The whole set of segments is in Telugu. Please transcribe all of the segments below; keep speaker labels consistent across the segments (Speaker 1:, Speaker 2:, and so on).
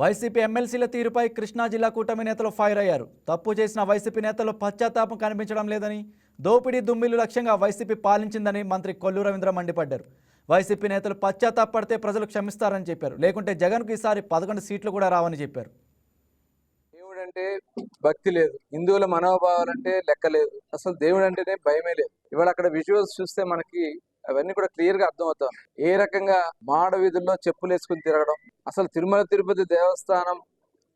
Speaker 1: వైసీపీ ఎమ్మెల్సీల తీరుపై కృష్ణా జిల్లా కూటమి నేతలు ఫైర్ అయ్యారు. తప్పు చేసిన వైసీపీ నేతలు పశ్చాత్తాపం కనిపించడం లేదని, దోపిడీ దుమ్మిలు లక్ష్యంగా వైసీపీ పాలించిందని మంత్రి కొల్లు రవీంద్ర మండిపడ్డారు. వైసీపీ నేతలు పశ్చాత్తాపడితే ప్రజలు క్షమిస్తారని చెప్పారు. లేకుంటే జగన్కు ఈసారి 11 సీట్లు కూడా రావని చెప్పారు.
Speaker 2: దేవుడు అంటే భక్తి లేదు, హిందువుల మనోభావాలంటే లెక్క లేదు, అసలు దేవుడు అంటేనే భయమే లేదు. ఇవాళ అక్కడ విజువల్స్ చూస్తే మనకి అవన్నీ కూడా క్లియర్ గా అర్థమవుతాం. ఏ రకంగా మాడ వీధుల్లో చెప్పులు వేసుకుని తిరగడం, అసలు తిరుమల తిరుపతి దేవస్థానం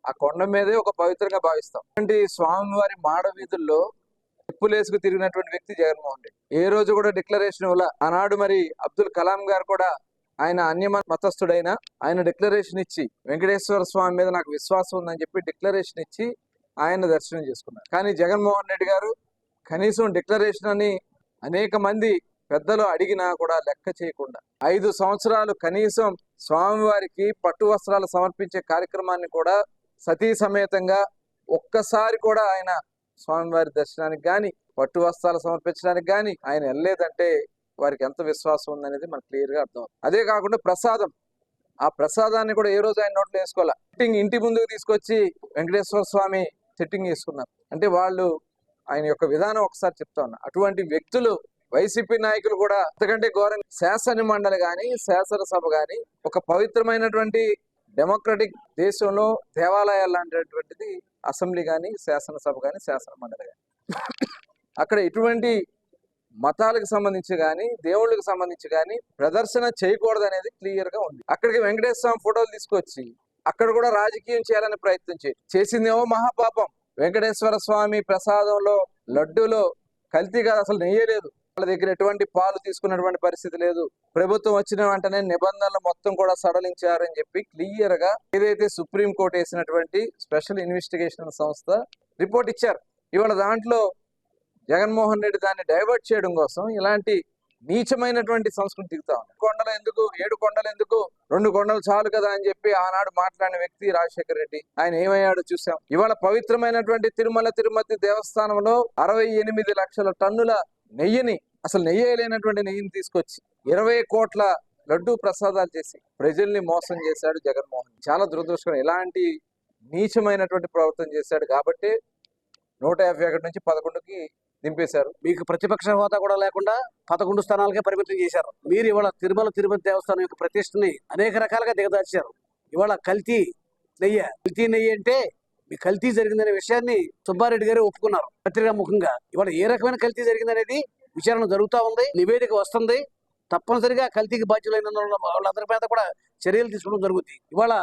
Speaker 2: ఆ కొండ మీదే ఒక పవిత్రంగా భావిస్తాం. అంటే స్వామివారి మాడ వీధుల్లో చెప్పులు వేసుకు తిరిగినటువంటి వ్యక్తి జగన్మోహన్ రెడ్డి. ఏ రోజు కూడా డిక్లరేషన్ వల్ల ఆనాడు మరి అబ్దుల్ కలాం గారు కూడా ఆయన అన్య మతస్థుడైన ఆయన డిక్లరేషన్ ఇచ్చి వెంకటేశ్వర స్వామి మీద నాకు విశ్వాసం ఉందని చెప్పి డిక్లరేషన్ ఇచ్చి ఆయన దర్శనం చేసుకున్నారు. కానీ జగన్మోహన్ రెడ్డి గారు కనీసం డిక్లరేషన్ అని అనేక మంది పెద్దలు అడిగినా కూడా లెక్క చేయకుండా 5 సంవత్సరాలు కనీసం స్వామివారికి పట్టు వస్త్రాలు సమర్పించే కార్యక్రమాన్ని కూడా సతీ సమేతంగా ఒక్కసారి కూడా ఆయన స్వామివారి దర్శనానికి గాని పట్టు వస్త్రాలు సమర్పించడానికి గాని ఆయన వెళ్ళలేదంటే వారికి ఎంత విశ్వాసం ఉందనేది మనకు క్లియర్ గా అర్థం. అదే కాకుండా ప్రసాదం, ఆ ప్రసాదాన్ని కూడా ఏ రోజు ఆయన నోట్లో వేసుకోవాలా. సిట్టింగ్ ఇంటి ముందుకు తీసుకొచ్చి వెంకటేశ్వర స్వామి సిట్టింగ్ చేసుకున్నారు. అంటే వాళ్ళు ఆయన యొక్క విధానం ఒకసారి చెప్తా ఉన్నా. అటువంటి వ్యక్తులు వైసీపీ నాయకులు కూడా అంతకంటే ఘోరంగా శాసన మండలి గాని శాసనసభ గాని ఒక పవిత్రమైనటువంటి డెమోక్రటిక్ దేశంలో దేవాలయాలు లాంటిటువంటిది అసెంబ్లీ గాని శాసనసభ గాని శాసన మండలి గాని అక్కడ ఎటువంటి మతాలకు సంబంధించి కానీ దేవుళ్ళకి సంబంధించి కానీ ప్రదర్శన చేయకూడదు అనేది క్లియర్ గా ఉంది. అక్కడికి వెంకటేశ్వర స్వామి ఫోటోలు తీసుకొచ్చి అక్కడ కూడా రాజకీయం చేయాలని ప్రయత్నం చేసిందేమో మహాపాపం. వెంకటేశ్వర స్వామి ప్రసాదంలో లడ్డూలో కల్తీ కాదు, అసలు నెయ్యలేదు. వాళ్ళ దగ్గర ఎటువంటి పాలు తీసుకున్నటువంటి పరిస్థితి లేదు. ప్రభుత్వం వచ్చిన వెంటనే నిబంధనలు మొత్తం కూడా సడలించారని చెప్పి క్లియర్ గా ఏదైతే సుప్రీం కోర్టు వేసినటువంటి స్పెషల్ ఇన్వెస్టిగేషన్ సంస్థ రిపోర్ట్ ఇచ్చారు. ఇవాళ దాంట్లో జగన్మోహన్ రెడ్డి దాన్ని డైవర్ట్ చేయడం కోసం ఇలాంటి నీచమైనటువంటి సంస్కృతి దిగుతా ఉంది. కొండలు ఎందుకు, 7 కొండలు ఎందుకు, 2 కొండలు చాలు కదా అని చెప్పి ఆనాడు మాట్లాడిన వ్యక్తి రాజశేఖర రెడ్డి. ఆయన ఏమయ్యాడో చూసాం. ఇవాళ పవిత్రమైనటువంటి తిరుమల తిరుపతి దేవస్థానంలో 68 లక్షల టన్నుల నెయ్యిని, అసలు నెయ్యలేనటువంటి నెయ్యిని తీసుకొచ్చి 20 కోట్ల లడ్డూ ప్రసాదాలు చేసి ప్రజల్ని మోసం చేశాడు జగన్మోహన్. చాలా దురదృష్టకరం. ఇలాంటి నీచమైనటువంటి ప్రవర్తన చేశాడు కాబట్టి 151 నుంచి 11కి దింపేశారు.
Speaker 3: మీకు ప్రతిపక్ష హోదా కూడా లేకుండా 11 స్థానాలకే పరిమితం చేశారు. మీరు ఇవాళ తిరుమల తిరుపతి దేవస్థానం యొక్క ప్రతిష్టని అనేక రకాలుగా దిగదార్చారు. ఇవాళ కల్తీ నెయ్యి అంటే మీ కల్తీ జరిగిందనే విషయాన్ని సుబ్బారెడ్డి గారు ఒప్పుకున్నారు పత్రికా ముఖంగా. ఇవాళ ఏ రకమైన కల్తీ జరిగిందనేది విచారణ జరుగుతూ ఉంది, నివేదిక వస్తుంది. తప్పనిసరిగా కల్తీకి బాధ్యులైన వాళ్ళందరి మీద కూడా చర్యలు తీసుకోవడం జరుగుతుంది. ఇవాళ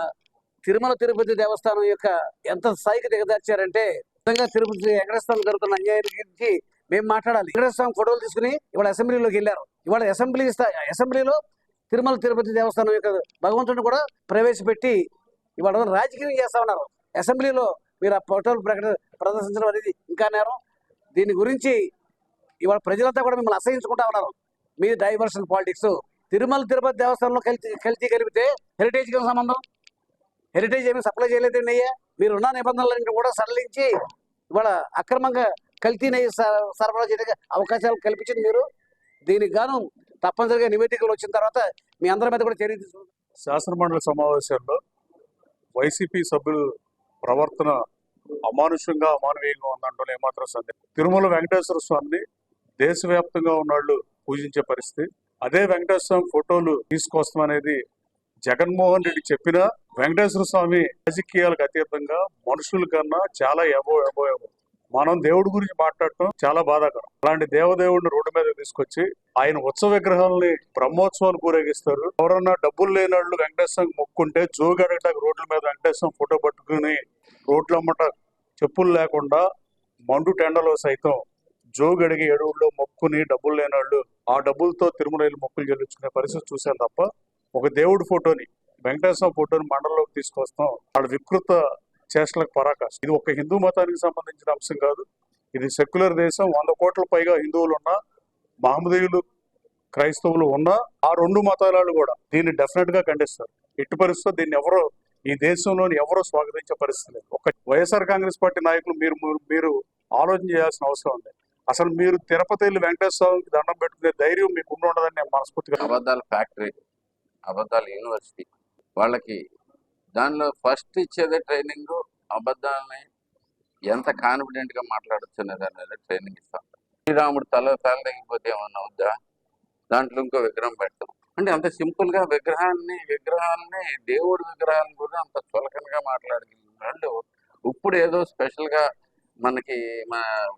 Speaker 3: తిరుమల తిరుపతి దేవస్థానం యొక్క ఎంత స్థాయికి దిగదార్చారంటే నిజంగా తిరుపతి వెంకటేశ్వర జరుగుతున్న అన్యాయం గురించి మేము మాట్లాడాలి. వెంకటేశ్వర ఫోటోలు తీసుకుని ఇవాళ అసెంబ్లీలోకి వెళ్ళారు. ఇవాళ అసెంబ్లీలో తిరుమల తిరుపతి దేవస్థానం యొక్క భగవంతుడిని కూడా ప్రవేశపెట్టి ఇవాళ రాజకీయం చేస్తా ఉన్నారు. అసెంబ్లీలో మీరు ఆ ఫోటోలు ప్రదర్శించడం అనేది ఇంకా నేరం. దీని గురించి ఇవాళ ప్రజలంతా కూడా మిమ్మల్ని అసహించుకుంటా ఉన్నారు. మీ డైవర్షన్ పాలిటిక్స్. తిరుమల తిరుపతి దేవస్థానంలో కల్తీ కలిపితే హెరిటేజ్కి సంబంధం. హెరిటేజ్ ఏమీ సప్లై చేయలేదండి అయ్యా. మీరు ఉన్న నిబంధనలన్నీ కూడా సడలించి ఇవాళ అక్రమంగా కల్తీ నెయ్యి సరఫరా చేయడానికి అవకాశాలు కల్పించింది మీరు. దీనికి గాను తప్పనిసరిగా నివేదికలు వచ్చిన తర్వాత మీ అందరి మీద కూడా చర్య తీసుకుంటారు.
Speaker 4: శాసనమండలి సమావేశాల్లో వైసీపీ సభ్యులు ప్రవర్తన అమానుషంగా అమానవీయంగా ఉందంటూ ఏమాత్రం సందేహం. తిరుమల వెంకటేశ్వర స్వామిని దేశవ్యాప్తంగా ఉన్నవాళ్ళు పూజించే పరిస్థితి. అదే వెంకటేశ్వర స్వామి ఫోటోలు తీసుకొస్తాం అనేది జగన్మోహన్ రెడ్డి చెప్పిన వెంకటేశ్వర స్వామి రాజకీయాలకు అతీతంగా మనుషుల కన్నా చాలా ఎబో. మనం దేవుడి గురించి మాట్లాడటం చాలా బాధాకరం. అలాంటి దేవదేవుడిని రోడ్డు మీద తీసుకొచ్చి ఆయన ఉత్సవ విగ్రహాలని బ్రహ్మోత్సవాలు ఊరేగిస్తారు. ఎవరన్నా డబ్బులు లేని వాళ్ళు వెంకటేశ్వరం మొక్కుంటే జోగడటానికి రోడ్ల మీద వెంకటేశ్వరం ఫోటో పట్టుకుని రోడ్లమ్మట చెప్పులు లేకుండా మండు టెండలో సైతం జోగడిగి ఎడువుల్లో మొక్కుని డబ్బులు లేని వాళ్ళు ఆ డబ్బులతో తిరుమల మొక్కులు చెల్లించుకునే పరిస్థితి చూశాను తప్ప ఒక దేవుడి ఫోటోని, వెంకటేశ్వర ఫోటోని మండలంలోకి తీసుకొస్తాం వాళ్ళ వికృత చేష్టలకు పరాకాశం. ఇది ఒక హిందూ మతానికి సంబంధించిన అంశం కాదు. ఇది సెక్యులర్ దేశం. 100 కోట్ల పైగా హిందువులు ఉన్నా, మహమ్మదీయులు క్రైస్తవులు ఉన్నా ఆ 2 మతాలు కూడా దీన్ని డెఫినెట్ గా ఖండిస్తారు. ఎట్టి పరిస్థితుల్లో దీన్ని ఎవరో ఈ దేశంలోని ఎవరో స్వాగతించే పరిస్థితి లేదు. ఒక వైఎస్ఆర్ కాంగ్రెస్ పార్టీ నాయకులు మీరు ఆలోచన చేయాల్సిన అవసరం ఉంది. అసలు మీరు తిరుపతి వెళ్ళి వెంకటేశ్వర స్వామికి దండం పెట్టుకునే ధైర్యం మీకు ఉండదని నేను మనస్ఫూర్తిగా.
Speaker 5: అబద్ధాల ఫ్యాక్టరీ, అబద్ధాల యూనివర్సిటీ, వాళ్ళకి దానిలో ఫస్ట్ ఇచ్చేదే ట్రైనింగ్. అబద్ధాలని ఎంత కాన్ఫిడెంట్ గా మాట్లాడచ్చు అనే దాని మీద ట్రైనింగ్ ఇస్తాం. శ్రీరాముడు తల తగిలిపోతే ఏమన్నా ఉందా, దాంట్లో ఇంకో విగ్రహం పెడతాం అంటే అంత సింపుల్ గా విగ్రహాన్ని దేవుడి విగ్రహాన్ని కూడా అంత చులకనగా మాట్లాడగలిగిన వాళ్ళు ఇప్పుడు ఏదో స్పెషల్ గా మనకి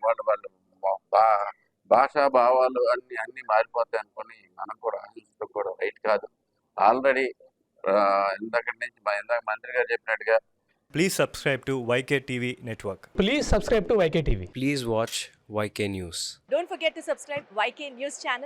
Speaker 5: వాళ్ళ భాషా భావాలు అన్ని మారిపోతాయి అనుకుని మనం కూడా ఆలోచించడం కూడా రైట్ కాదు. ఆల్రెడీ ఇందాక మంత్రి గారు చెప్పినట్టుగా
Speaker 6: Please subscribe to YK TV Network.
Speaker 7: Please subscribe to YK TV.
Speaker 8: Please watch YK News.
Speaker 9: Don't forget to subscribe YK News channel.